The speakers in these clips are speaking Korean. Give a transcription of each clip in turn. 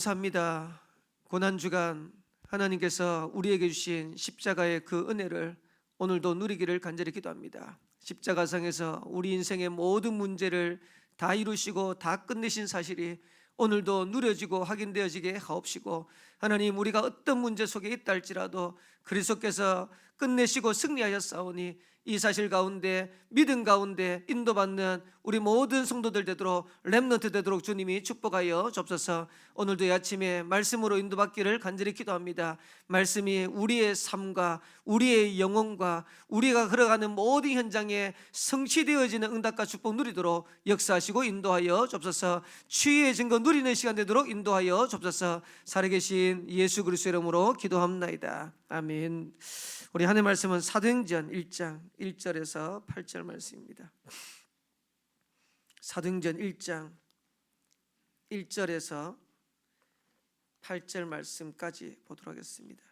감사합니다. 고난주간 하나님께서 우리에게 주신 십자가의 그 은혜를 오늘도 누리기를 간절히 기도합니다. 십자가상에서 우리 인생의 모든 문제를 다 이루시고 다 끝내신 사실이 오늘도 누려지고 확인되어지게 하옵시고, 하나님, 우리가 어떤 문제 속에 있다 할지라도 그리스도께서 끝내시고 승리하셨사오니 이 사실 가운데, 믿음 가운데 인도받는 우리 모든 성도들 되도록, 렘넌트 되도록 주님이 축복하여 주옵소서. 오늘도 이 아침에 말씀으로 인도받기를 간절히 기도합니다. 말씀이 우리의 삶과 우리의 영혼과 우리가 걸어가는 모든 현장에 성취되어지는 응답과 축복 누리도록 역사하시고 인도하여 주옵소서. 치유의 증거 누리는 시간 되도록 인도하여 주옵소서. 살아계신 예수 그리스도의 이름으로 기도합나이다. 아멘. 우리 하나님의 말씀은 사도행전 1장 1절에서 8절 말씀입니다. 사도행전 1장 1절에서 8절 말씀까지 보도록 하겠습니다.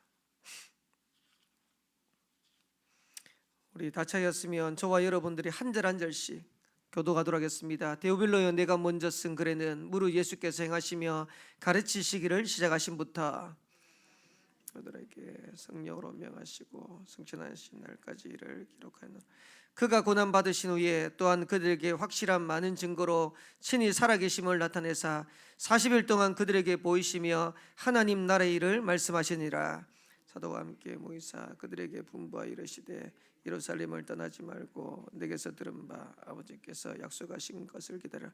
우리 다 차였으면 저와 여러분들이 한 절 한 절씩 교도하도록 하겠습니다. 데오빌로여, 내가 먼저 쓴 글에는 무릇 예수께서 행하시며 가르치시기를 시작하신부터 그들에게 성령으로 명하시고 성천하신 날까지 이를 기록하는, 그가 고난 받으신 후에 또한 그들에게 확실한 많은 증거로 친히 살아계심을 나타내사 40일 동안 그들에게 보이시며 하나님 나라의 일을 말씀하시니라. 사도와 함께 모이사 그들에게 분부하여 이르시되 예루살렘을 떠나지 말고 내게서 들은 바 아버지께서 약속하신 것을 기다려.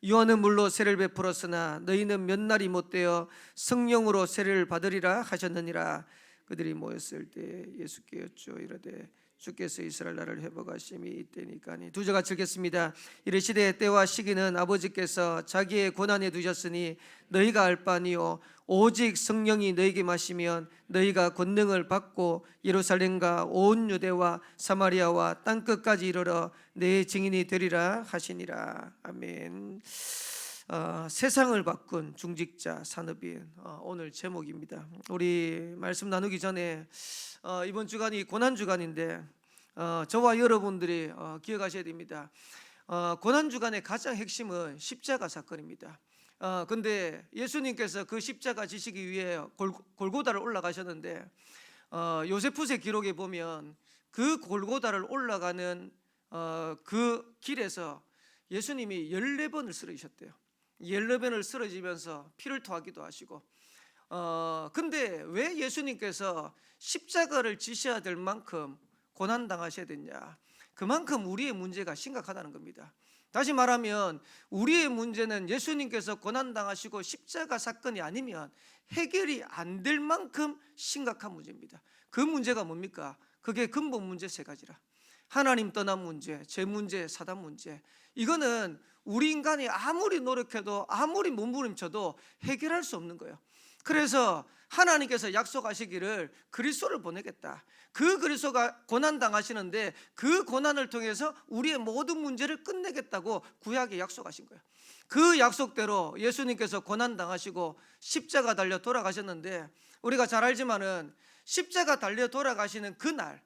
요한은 물로 세를 베풀었으나 너희는 몇 날이 못되어 성령으로 세를 받으리라 하셨느니라. 그들이 모였을 때 예수께 여쭈어 이르되 주께서 이스라엘 나라를 회복하심이 이때니까니. 두 절 같이 읽겠습니다. 이르시되 때와 시기는 아버지께서 자기의 권한에 두셨으니 너희가 알 바 아니요 오직 성령이 너희에게 마시면 너희가 권능을 받고 예루살렘과 온 유대와 사마리아와 땅끝까지 이르러 내 증인이 되리라 하시니라. 아멘. 세상을 바꾼 중직자 산업인, 오늘 제목입니다. 우리 말씀 나누기 전에 이번 주간이 고난주간인데 저와 여러분들이 기억하셔야 됩니다. 고난주간의 가장 핵심은 십자가 사건입니다. 근데 예수님께서 그 십자가 지시기 위해 골고다를 올라가셨는데, 요세푸스의 기록에 보면 그 골고다를 올라가는 그 길에서 예수님이 14번을 쓰러지셨대요. 14번을 쓰러지면서 피를 토하기도 하시고, 근데 왜 예수님께서 십자가를 지셔야 될 만큼 고난당하셔야 됐냐? 그만큼 우리의 문제가 심각하다는 겁니다. 다시 말하면 우리의 문제는 예수님께서 고난당하시고 십자가 사건이 아니면 해결이 안 될 만큼 심각한 문제입니다. 그 문제가 뭡니까? 그게 근본 문제 세 가지라. 하나님 떠난 문제, 죄 문제, 사단 문제. 이거는 우리 인간이 아무리 노력해도 아무리 몸부림쳐도 해결할 수 없는 거예요. 그래서 하나님께서 약속하시기를 그리스도를 보내겠다. 그 그리스도가 고난당하시는데 그 고난을 통해서 우리의 모든 문제를 끝내겠다고 구약에 약속하신 거예요. 그 약속대로 예수님께서 고난당하시고 십자가 달려 돌아가셨는데, 우리가 잘 알지만은 십자가 달려 돌아가시는 그날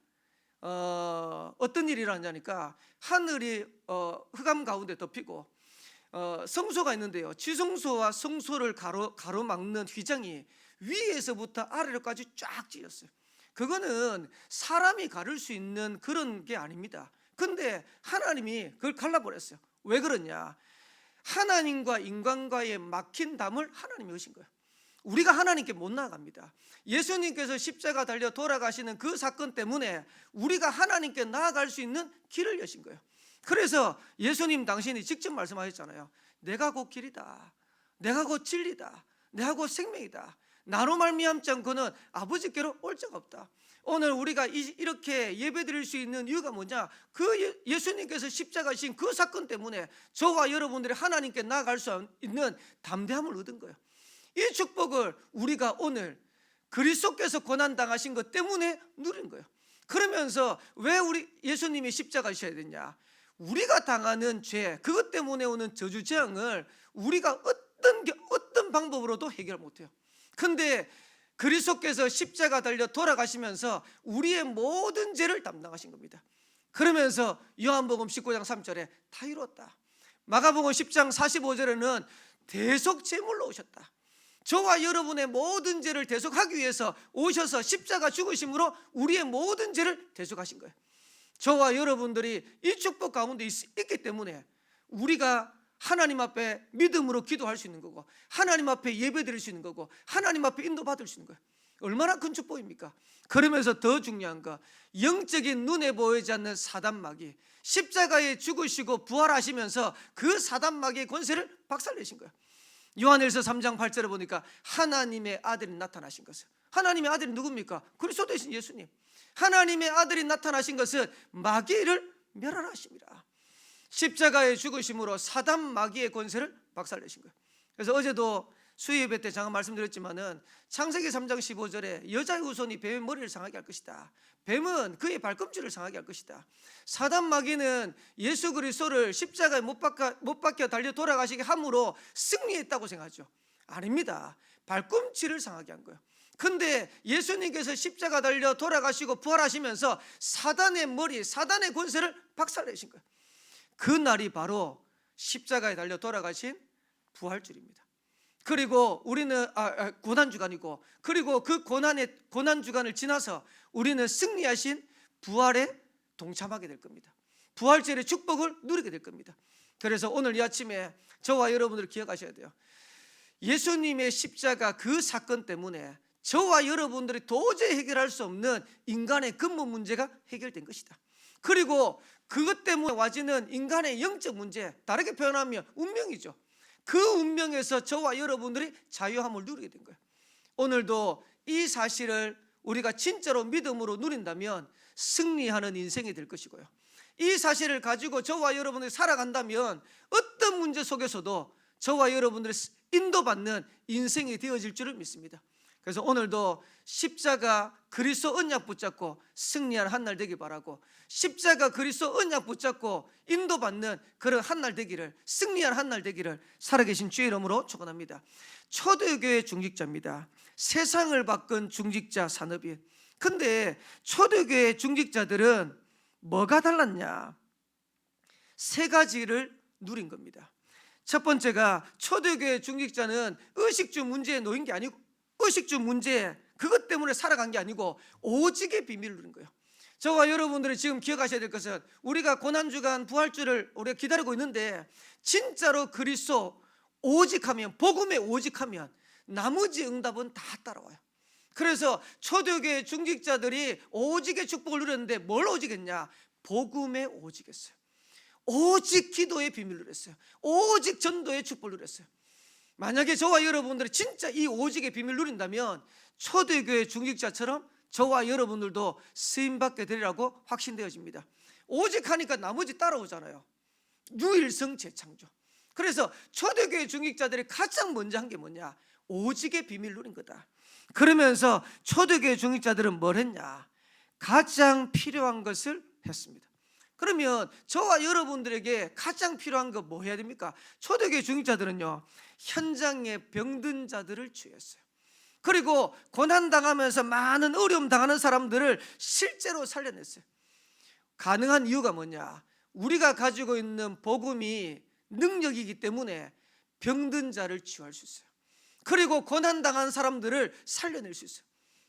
어떤 일이 일어나냐니까, 하늘이 흑암 가운데 덮이고 성소가 있는데요, 지성소와 성소를 가로막는 휘장이 위에서부터 아래로까지 쫙 찢었어요. 그거는 사람이 가를 수 있는 그런 게 아닙니다. 근데 하나님이 그걸 갈라버렸어요. 왜 그러냐? 하나님과 인간과의 막힌 담을 하나님이 여신 거예요. 우리가 하나님께 못 나아갑니다. 예수님께서 십자가 달려 돌아가시는 그 사건 때문에 우리가 하나님께 나아갈 수 있는 길을 여신 거예요. 그래서 예수님 당신이 직접 말씀하셨잖아요. 내가 곧 길이다, 내가 곧 진리다, 내가 곧 생명이다. 나로 말미암지 않고는 아버지께로 올 자가 없다. 오늘 우리가 이렇게 예배드릴 수 있는 이유가 뭐냐? 그 예수님께서 십자가 지신 그 사건 때문에 저와 여러분들이 하나님께 나아갈 수 있는 담대함을 얻은 거예요. 이 축복을 우리가 오늘 그리스도께서 고난당하신 것 때문에 누린 거예요. 그러면서 왜 우리 예수님이 십자가 지셔야 되냐? 우리가 당하는 죄, 그것 때문에 오는 저주 재앙을 우리가 어떤 방법으로도 해결 못해요. 근데 그리스도께서 십자가 달려 돌아가시면서 우리의 모든 죄를 담당하신 겁니다. 그러면서 요한복음 19장 3절에 다 이루었다. 마가복음 10장 45절에는 대속 제물로 오셨다. 저와 여러분의 모든 죄를 대속하기 위해서 오셔서 십자가 죽으심으로 우리의 모든 죄를 대속하신 거예요. 저와 여러분들이 이 축복 가운데 있기 때문에 우리가 하나님 앞에 믿음으로 기도할 수 있는 거고, 하나님 앞에 예배 드릴 수 있는 거고, 하나님 앞에 인도받을 수 있는 거예요. 얼마나 큰 축복입니까? 그러면서 더 중요한 거, 영적인 눈에 보이지 않는 사단마귀, 십자가에 죽으시고 부활하시면서 그 사단마귀의 권세를 박살내신 거예요. 요한일서 3장 8절에 보니까 하나님의 아들이 나타나신 것은, 하나님의 아들이 누굽니까? 그리스도 되신 예수님. 하나님의 아들이 나타나신 것은 마귀를 멸하심이라. 십자가에 죽으심으로 사단 마귀의 권세를 박살내신 거예요. 그래서 어제도 수요 예배 때 잠깐 말씀드렸지만은 창세기 3장 15절에 여자의 후손이 뱀의 머리를 상하게 할 것이다. 뱀은 그의 발꿈치를 상하게 할 것이다. 사단 마귀는 예수 그리스도를 십자가에 못 박혀 달려 돌아가시게 함으로 승리했다고 생각하죠. 아닙니다. 발꿈치를 상하게 한 거예요. 근데 예수님께서 십자가 달려 돌아가시고 부활하시면서 사단의 머리, 사단의 권세를 박살내신 거예요. 그 날이 바로 십자가에 달려 돌아가신 부활주일입니다. 그리고 우리는 고난주간이고, 그리고 그 고난주간을 지나서 우리는 승리하신 부활에 동참하게 될 겁니다. 부활절의 축복을 누리게 될 겁니다. 그래서 오늘 이 아침에 저와 여러분들 기억하셔야 돼요. 예수님의 십자가 그 사건 때문에 저와 여러분들이 도저히 해결할 수 없는 인간의 근본 문제가 해결된 것이다. 그리고 그것 때문에 와지는 인간의 영적 문제, 다르게 표현하면 운명이죠. 그 운명에서 저와 여러분들이 자유함을 누리게 된 거예요. 오늘도 이 사실을 우리가 진짜로 믿음으로 누린다면 승리하는 인생이 될 것이고요. 이 사실을 가지고 저와 여러분들이 살아간다면 어떤 문제 속에서도 저와 여러분들이 인도받는 인생이 되어질 줄을 믿습니다. 그래서 오늘도 십자가 그리스도 언약 붙잡고 승리하는 한 날 되길 바라고, 십자가 그리스도 언약 붙잡고 인도받는 그런 한 날 되기를, 승리하는 한 날 되기를 살아계신 주의 이름으로 축원합니다. 초대교회 중직자입니다. 세상을 바꾼 중직자 산업인. 근데 초대교회 중직자들은 뭐가 달랐냐? 세 가지를 누린 겁니다. 첫 번째가, 초대교회 중직자는 의식주 문제에 놓인 게 아니고, 의식주 문제 그것 때문에 살아간 게 아니고 오직의 비밀을 누린 거예요. 저와 여러분들이 지금 기억하셔야 될 것은, 우리가 고난주간 부활주를 우리가 기다리고 있는데 진짜로 그리스도 오직하면, 복음에 오직하면 나머지 응답은 다 따라와요. 그래서 초대교회 중직자들이 오직의 축복을 누렸는데 뭘 오직했냐? 복음에 오직했어요. 오직 기도의 비밀을 누렸어요. 오직 전도의 축복을 누렸어요. 만약에 저와 여러분들이 진짜 이 오직의 비밀을 누린다면 초대교회 중직자처럼 저와 여러분들도 쓰임받게 되리라고 확신되어집니다. 오직하니까 나머지 따라오잖아요. 유일성 재창조. 그래서 초대교회 중직자들이 가장 먼저 한 게 뭐냐? 오직의 비밀을 누린 거다. 그러면서 초대교회 중직자들은 뭘 했냐? 가장 필요한 것을 했습니다. 그러면 저와 여러분들에게 가장 필요한 거 뭐 해야 됩니까? 초대교회 중직자들은요, 현장에 병든 자들을 치유했어요. 그리고 고난당하면서 많은 어려움 당하는 사람들을 실제로 살려냈어요. 가능한 이유가 뭐냐? 우리가 가지고 있는 복음이 능력이기 때문에 병든 자를 치유할 수 있어요. 그리고 고난당한 사람들을 살려낼 수 있어요.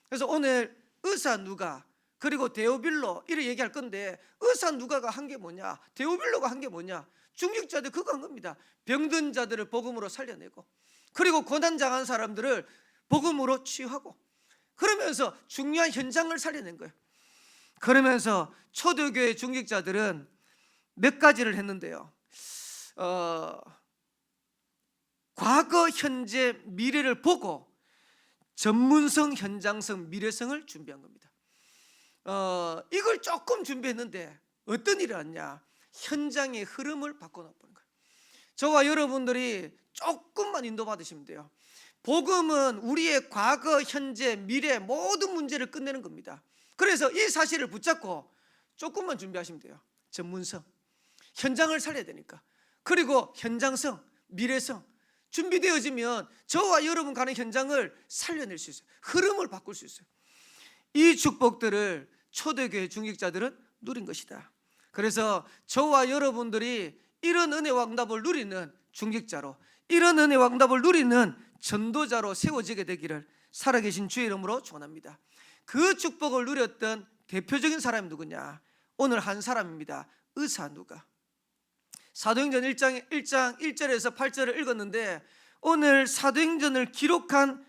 그래서 오늘 의사 누가, 그리고 데오빌로 이렇게 얘기할 건데, 의사 누가가 한 게 뭐냐? 데오빌로가 한 게 뭐냐? 중직자들 그거 한 겁니다. 병든 자들을 복음으로 살려내고, 그리고 고난당한 사람들을 복음으로 치유하고, 그러면서 중요한 현장을 살려낸 거예요. 그러면서 초대교회 중직자들은 몇 가지를 했는데요. 과거, 현재, 미래를 보고 전문성, 현장성, 미래성을 준비한 겁니다. 이걸 조금 준비했는데 어떤 일이 왔냐? 현장의 흐름을 바꿔놓는 거예요. 저와 여러분들이 조금만 인도받으시면 돼요. 복음은 우리의 과거, 현재, 미래 모든 문제를 끝내는 겁니다. 그래서 이 사실을 붙잡고 조금만 준비하시면 돼요. 전문성, 현장을 살려야 되니까. 그리고 현장성, 미래성 준비되어지면 저와 여러분 가는 현장을 살려낼 수 있어요. 흐름을 바꿀 수 있어요. 이 축복들을 초대교회 중직자들은 누린 것이다. 그래서 저와 여러분들이 이런 은혜와 응답을 누리는 중직자로, 이런 은혜와 응답을 누리는 전도자로 세워지게 되기를 살아계신 주의 이름으로 축원합니다. 그 축복을 누렸던 대표적인 사람이 누구냐? 오늘 한 사람입니다. 의사 누가. 사도행전 1장 1절에서 8절을 읽었는데 오늘 사도행전을 기록한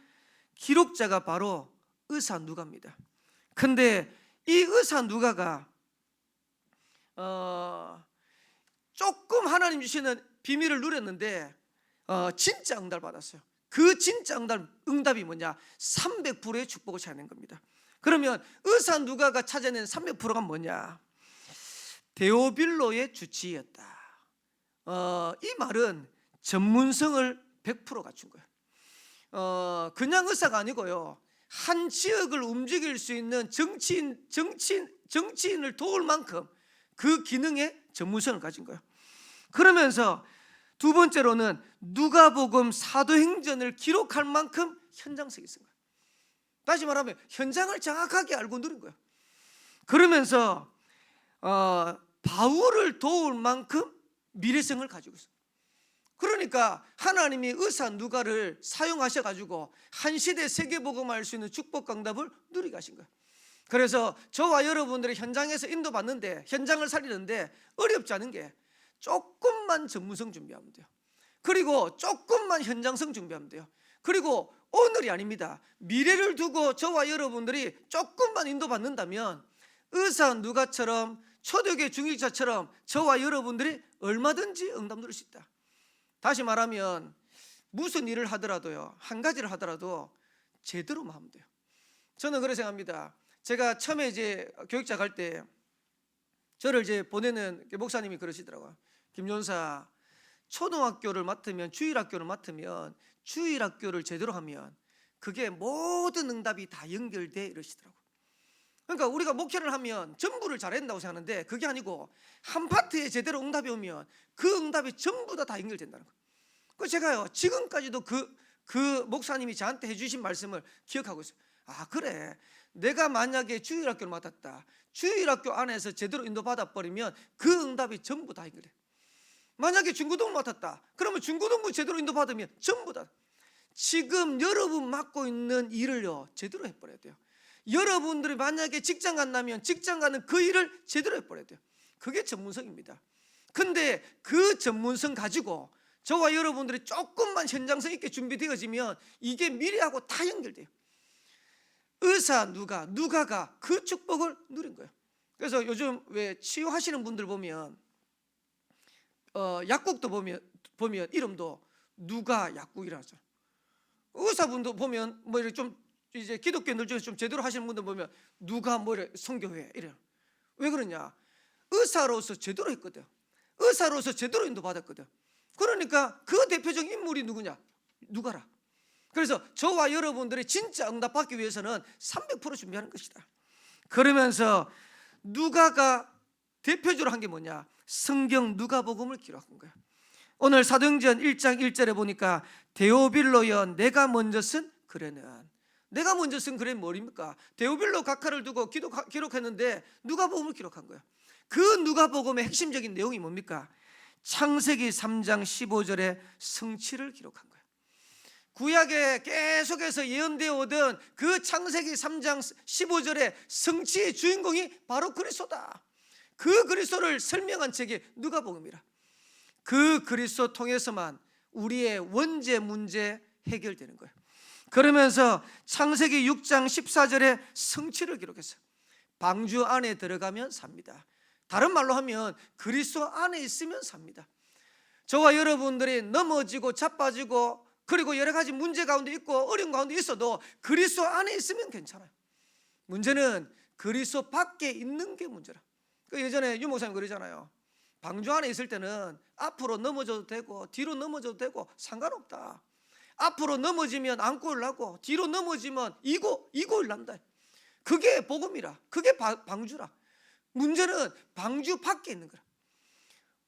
기록자가 바로 의사 누가입니다. 근데 이 의사 누가가 조금 하나님 주시는 비밀을 누렸는데 진짜 응답을 받았어요. 그 진짜 응답이 뭐냐? 300%의 축복을 찾아낸 겁니다. 그러면 의사 누가가 찾아낸 300%가 뭐냐? 데오빌로의 주치의였다. 이 말은 전문성을 100% 갖춘 거예요. 그냥 의사가 아니고요, 한 지역을 움직일 수 있는 정치인을 도울 만큼 그 기능에 전문성을 가진 거예요. 그러면서 두 번째로는 누가복음 사도행전을 기록할 만큼 현장성이 있은 거예요. 다시 말하면 현장을 정확하게 알고 누린 거예요. 그러면서 바울을 도울 만큼 미래성을 가지고 있어요. 그러니까 하나님이 의사 누가를 사용하셔가지고 한 시대 세계복음할 수 있는 축복 강답을 누리게 하신 거예요. 그래서 저와 여러분들이 현장에서 인도받는데, 현장을 살리는데 어렵지 않은 게 조금만 전문성 준비하면 돼요. 그리고 조금만 현장성 준비하면 돼요. 그리고 오늘이 아닙니다. 미래를 두고 저와 여러분들이 조금만 인도받는다면 의사 누가처럼, 초대교회 중직자처럼 저와 여러분들이 얼마든지 응답 누릴 수 있다. 다시 말하면 무슨 일을 하더라도요, 한 가지를 하더라도 제대로만 하면 돼요. 저는 그렇게 생각합니다. 제가 처음에 이제 교육자 갈 때 저를 이제 보내는 목사님이 그러시더라고요. 김전사, 초등학교를 맡으면, 주일학교를 맡으면 주일학교를 제대로 하면 그게 모든 응답이 다 연결돼, 이러시더라고요. 그러니까 우리가 목회를 하면 전부를 잘한다고 생각하는데 그게 아니고 한 파트에 제대로 응답이 오면 그 응답이 전부 다 연결된다는 거예요. 그래서 제가요, 지금까지도 그 목사님이 저한테 해주신 말씀을 기억하고 있어요. 아, 그래, 내가 만약에 주일학교를 맡았다, 주일학교 안에서 제대로 인도받아 버리면 그 응답이 전부 다 연결돼. 만약에 중고등부 맡았다, 그러면 중고등부 제대로 인도받으면 전부 다. 지금 여러분 맡고 있는 일을요 제대로 해버려야 돼요. 여러분들이 만약에 직장 간다면 직장 가는 그 일을 제대로 해버려야 돼요. 그게 전문성입니다. 근데 그 전문성 가지고 저와 여러분들이 조금만 현장성 있게 준비되어지면 이게 미래하고 다 연결돼요. 의사 누가가 그 축복을 누린 거예요. 그래서 요즘 왜 치유하시는 분들 보면 약국도 보면 이름도 누가 약국이라고 하죠. 의사분도 보면 뭐 이렇게 좀 이제 기독교인들 중에서 좀 제대로 하시는 분들 보면 누가 뭐 이래 성교회 이래. 왜 그러냐? 의사로서 제대로 했거든. 의사로서 제대로 인도받았거든. 그러니까 그 대표적인 인물이 누구냐? 누가라. 그래서 저와 여러분들이 진짜 응답받기 위해서는 300% 준비하는 것이다. 그러면서 누가가 대표적으로 한 게 뭐냐? 성경 누가복음을 기록한 거야. 오늘 사도행전 1장 1절에 보니까 데오빌로여 내가 먼저 쓴 글에는, 내가 먼저 쓴 글에 뭐입니까? 데오빌로 각하를 두고 기록했는데 누가복음을 기록한 거야. 그 누가복음의 핵심적인 내용이 뭡니까? 창세기 3장 15절의 성취를 기록한 거예요. 구약에 계속해서 예언되어 오던 그 창세기 3장 15절의 성취의 주인공이 바로 그리스도다. 그 그리스도를 설명한 책이 누가복음이라. 그 그리스도 통해서만 우리의 원죄 문제 해결되는 거예요. 그러면서 창세기 6장 14절에 성취를 기록했어요. 방주 안에 들어가면 삽니다. 다른 말로 하면 그리스도 안에 있으면 삽니다. 저와 여러분들이 넘어지고 자빠지고 그리고 여러 가지 문제 가운데 있고 어려운 가운데 있어도 그리스도 안에 있으면 괜찮아요. 문제는 그리스도 밖에 있는 게 문제라. 예전에 유 목사님 그러잖아요. 방주 안에 있을 때는 앞으로 넘어져도 되고 뒤로 넘어져도 되고 상관없다. 앞으로 넘어지면 안고 일나고 뒤로 넘어지면 이고 일난다. 그게 복음이라. 그게 방주라. 문제는 방주 밖에 있는 거라.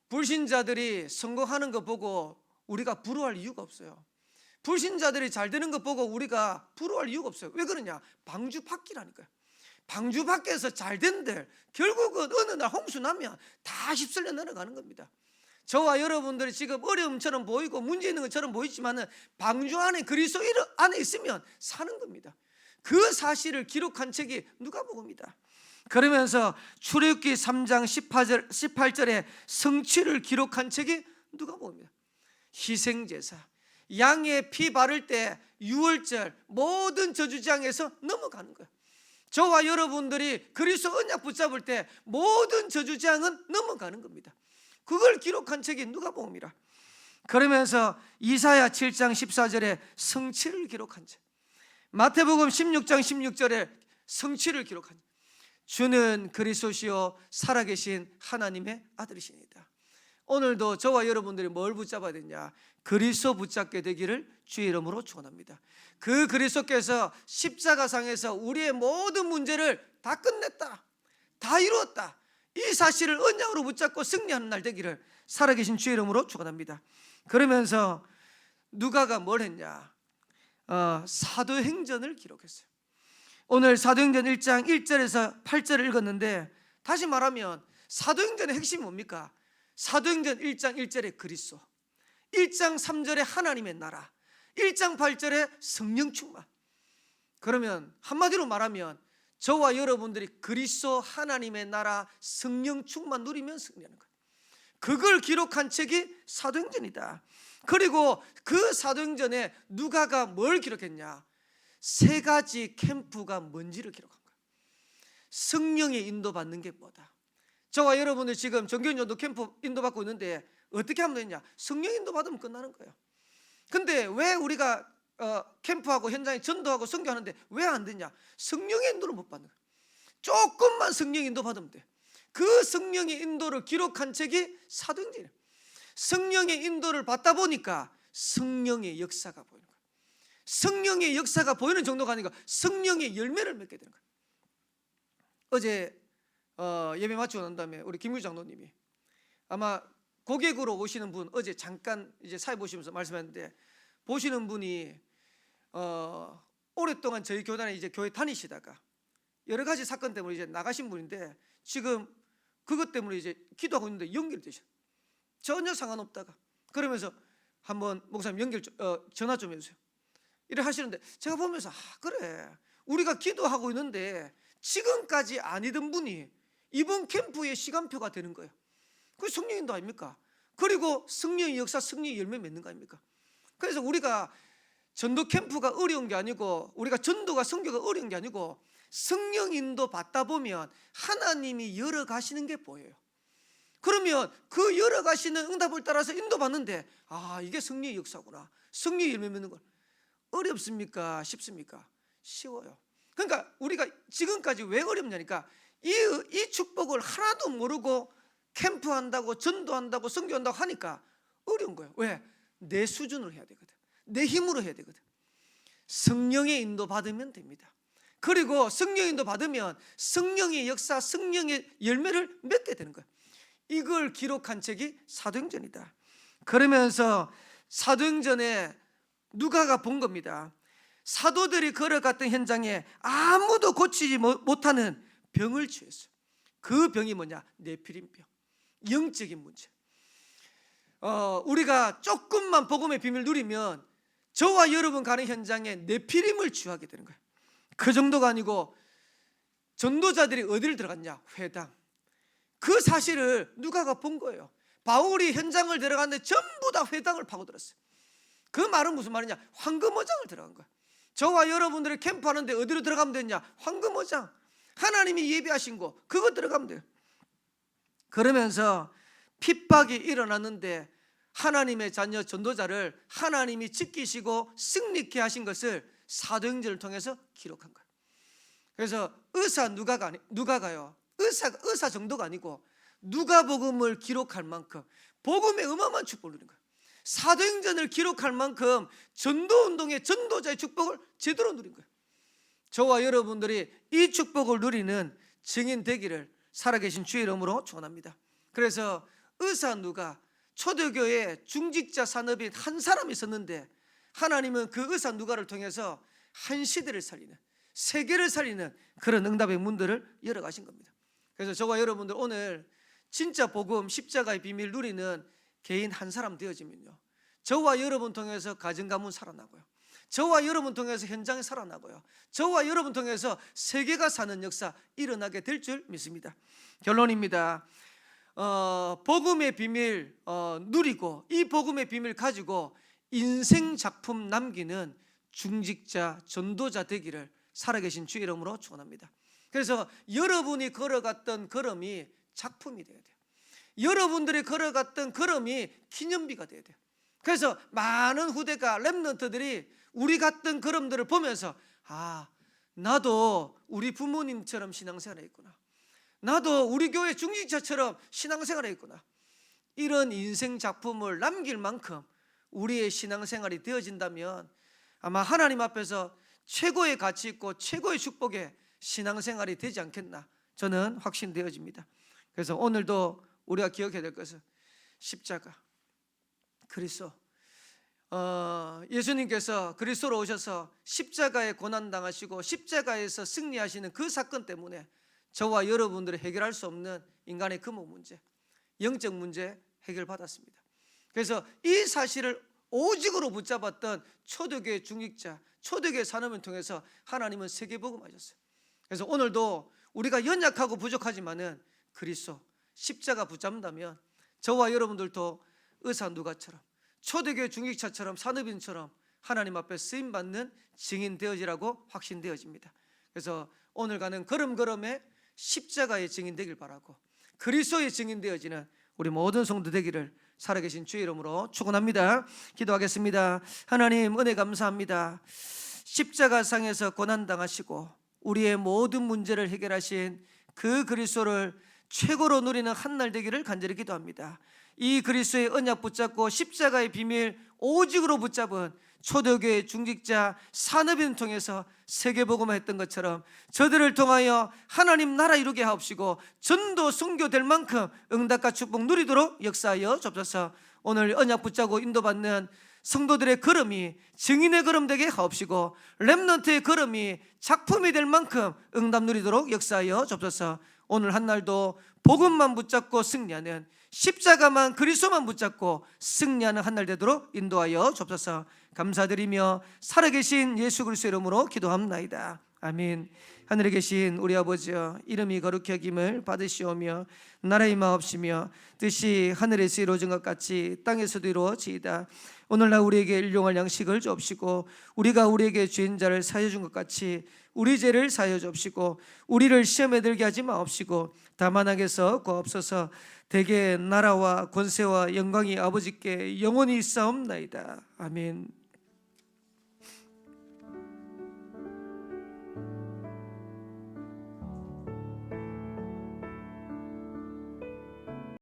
불신자들이 성공하는 거 보고 우리가 부러워할 이유가 없어요. 불신자들이 잘 되는 거 보고 우리가 부러워할 이유가 없어요. 왜 그러냐? 방주 밖이라니까요. 방주 밖에서 잘 된들 결국은 어느 날 홍수 나면 다 휩쓸려 내려가는 겁니다. 저와 여러분들이 지금 어려움처럼 보이고 문제 있는 것처럼 보이지만 방주 안에 그리스도 안에 있으면 사는 겁니다. 그 사실을 기록한 책이 누가복음이다. 그러면서 출애굽기 3장 18절에 성취를 기록한 책이 누가복음이다. 희생제사, 양의 피 바를 때 유월절 모든 저주장에서 넘어가는 거예요. 저와 여러분들이 그리스도 언약 붙잡을 때 모든 저주장은 넘어가는 겁니다. 그걸 기록한 책이 누가복음이라. 그러면서 이사야 7장 14절에 성취를 기록한 책, 마태복음 16장 16절에 성취를 기록한 책. 주는 그리스도시요 살아계신 하나님의 아들이시니다. 오늘도 저와 여러분들이 뭘 붙잡아야 되냐? 그리스도 붙잡게 되기를 주의 이름으로 축원합니다. 그 그리스도께서 십자가상에서 우리의 모든 문제를 다 끝냈다, 다 이루었다, 이 사실을 언약으로 붙잡고 승리하는 날 되기를 살아계신 주의 이름으로 축원합니다. 그러면서 누가가 뭘 했냐? 사도행전을 기록했어요. 오늘 사도행전 1장 1절에서 8절을 읽었는데, 다시 말하면 사도행전의 핵심이 뭡니까? 사도행전 1장 1절에 그리스도, 1장 3절에 하나님의 나라, 1장 8절에 성령 충만. 그러면 한마디로 말하면 저와 여러분들이 그리스도, 하나님의 나라, 성령 충만 누리면 승리하는 거예요. 그걸 기록한 책이 사도행전이다. 그리고 그 사도행전에 누가가 뭘 기록했냐? 세 가지 캠프가 뭔지를 기록한 거예요. 성령의 인도받는 게 뭐다? 저와 여러분들 지금 정교인전도 캠프 인도받고 있는데 어떻게 하면 되냐? 성령 인도받으면 끝나는 거예요. 근데 왜 우리가 캠프하고 현장에 전도하고 선교하는데 왜 안 되냐? 성령의 인도를 못 받는 거예요. 조금만 성령 인도 받으면 돼. 그 성령의 인도를 기록한 책이 사도행전이에요. 성령의 인도를 받다 보니까 성령의 역사가 보이는 거예요. 성령의 역사가 보이는 정도가 아니고 성령의 열매를 맺게 되는 거예요. 어제 예배 마치고 난 다음에 우리 김규 장로님이 아마 고객으로 오시는 분, 어제 잠깐 이제 사회 보시면서 말씀했는데, 보시는 분이 오랫동안 저희 교단에 이제 교회 다니시다가 여러 가지 사건 때문에 이제 나가신 분인데, 지금 그것 때문에 이제 기도하고 있는데 연결되셔. 전혀 상관없다가 그러면서 한번 목사님 전화 좀 해주세요 이래 하시는데, 제가 보면서 그래, 우리가 기도하고 있는데 지금까지 아니던 분이 이번 캠프의 시간표가 되는 거예요. 그게 성령인도 아닙니까? 그리고 성령의 역사, 성령의 열매 맺는 거 아닙니까? 그래서 우리가 전도 캠프가 어려운 게 아니고, 우리가 전도가 선교가 어려운 게 아니고, 성령 인도 받다 보면 하나님이 열어가시는 게 보여요. 그러면 그 열어가시는 응답을 따라서 인도받는데, 이게 성령의 역사구나, 성령의 열매 맺는 걸. 어렵습니까? 쉽습니까? 쉬워요. 그러니까 우리가 지금까지 왜 어렵냐니까, 이 축복을 하나도 모르고 캠프한다고 전도한다고 선교한다고 하니까 어려운 거예요. 왜? 내 수준으로 해야 되거든. 내 힘으로 해야 되거든. 성령의 인도 받으면 됩니다. 그리고 성령의 인도 받으면 성령의 역사, 성령의 열매를 맺게 되는 거예요. 이걸 기록한 책이 사도행전이다. 그러면서 사도행전에 누가가 본 겁니다. 사도들이 걸어갔던 현장에 아무도 고치지 못하는 병을 취했어요. 그 병이 뭐냐? 네피림병, 영적인 문제. 우리가 조금만 복음의 비밀 누리면 저와 여러분 가는 현장에 네피림을 취하게 되는 거예요. 그 정도가 아니고 전도자들이 어디를 들어갔냐? 회당. 그 사실을 누가가 본 거예요. 바울이 현장을 들어갔는데 전부 다 회당을 파고들었어요. 그 말은 무슨 말이냐? 황금어장을 들어간 거예요. 저와 여러분들이 캠프하는데 어디로 들어가면 되냐? 황금어장. 하나님이 예비하신 곳, 그거 들어가면 돼요. 그러면서 핍박이 일어났는데 하나님의 자녀 전도자를 하나님이 지키시고 승리케 하신 것을 사도행전을 통해서 기록한 거예요. 그래서 누가가요, 의사 정도가 아니고 누가복음을 기록할 만큼 복음의 어마어마한 축복을 누린 거예요. 사도행전을 기록할 만큼 전도운동의 전도자의 축복을 제대로 누린 거예요. 저와 여러분들이 이 축복을 누리는 증인 되기를 살아계신 주의 이름으로 축원합니다. 그래서 의사 누가, 초대교회 중직자 산업인 한 사람이 있었는데 하나님은 그 의사 누가를 통해서 한 시대를 살리는, 세계를 살리는 그런 응답의 문들을 열어가신 겁니다. 그래서 저와 여러분들 오늘 진짜 복음, 십자가의 비밀 누리는 개인 한 사람 되어지면요, 저와 여러분 통해서 가정가문 살아나고요, 저와 여러분 통해서 현장에 살아나고요, 저와 여러분 통해서 세계가 사는 역사 일어나게 될 줄 믿습니다. 결론입니다. 복음의 비밀 누리고 이 복음의 비밀 가지고 인생 작품 남기는 중직자, 전도자 되기를 살아계신 주의 이름으로 축원합니다. 그래서 여러분이 걸어갔던 걸음이 작품이 되어야 돼요. 여러분들이 걸어갔던 걸음이 기념비가 되어야 돼요. 그래서 많은 후대가, 렘넌트들이 우리 갔던 걸음들을 보면서 나도 우리 부모님처럼 신앙생활을 했구나, 나도 우리 교회 중직자처럼 신앙생활을 했구나, 이런 인생 작품을 남길 만큼 우리의 신앙생활이 되어진다면 아마 하나님 앞에서 최고의 가치 있고 최고의 축복의 신앙생활이 되지 않겠나, 저는 확신되어집니다. 그래서 오늘도 우리가 기억해야 될 것은 십자가, 그리스도. 예수님께서 그리스도로 오셔서 십자가에 고난당하시고 십자가에서 승리하시는 그 사건 때문에 저와 여러분들이 해결할 수 없는 인간의 근본 문제, 영적 문제 해결받았습니다. 그래서 이 사실을 오직으로 붙잡았던 초대교회 중직자, 초대교회 산업을 통해서 하나님은 세계복음하셨어요. 그래서 오늘도 우리가 연약하고 부족하지만은 그리스도 십자가 붙잡는다면 저와 여러분들도 의사 누가처럼, 초대교회 중직자처럼, 산업인처럼 하나님 앞에 쓰임받는 증인 되어지라고 확신되어집니다. 그래서 오늘 가는 걸음걸음에 십자가의 증인 되길 바라고 그리스도의 증인 되어지는 우리 모든 성도 되기를 살아계신 주의 이름으로 축원합니다. 기도하겠습니다. 하나님, 은혜 감사합니다. 십자가상에서 고난당하시고 우리의 모든 문제를 해결하신 그 그리스도를 최고로 누리는 한날 되기를 간절히 기도합니다. 이 그리스도의 언약 붙잡고 십자가의 비밀 오직으로 붙잡은 초대교회 중직자 산업인 통해서 세계복음화 했던 것처럼 저들을 통하여 하나님 나라 이루게 하옵시고 전도 선교될 만큼 응답과 축복 누리도록 역사하여 주옵소서. 오늘 언약 붙잡고 인도받는 성도들의 걸음이 증인의 걸음 되게 하옵시고 렘넌트의 걸음이 작품이 될 만큼 응답 누리도록 역사하여 주옵소서. 오늘 한날도 복음만 붙잡고 승리하는, 십자가만 그리스도만 붙잡고 승리하는 한날 되도록 인도하여 주옵소서. 감사드리며 살아계신 예수 그리스도의 이름으로 기도합나이다. 아멘. 하늘에 계신 우리 아버지여, 이름이 거룩히 여김을 받으시오며 나라의 마옵시며 뜻이 하늘에서 이루어진 것 같이 땅에서도 이루어지이다. 오늘날 우리에게 일용할 양식을 주옵시고 우리가 우리에게 죄인 자를 사하여 준 것 같이 우리 죄를 사하여 주옵시고 우리를 시험에 들게 하지 마옵시고 다만 악에서 구하옵소서. 대개 나라와 권세와 영광이 아버지께 영원히 있사옵나이다. 아멘.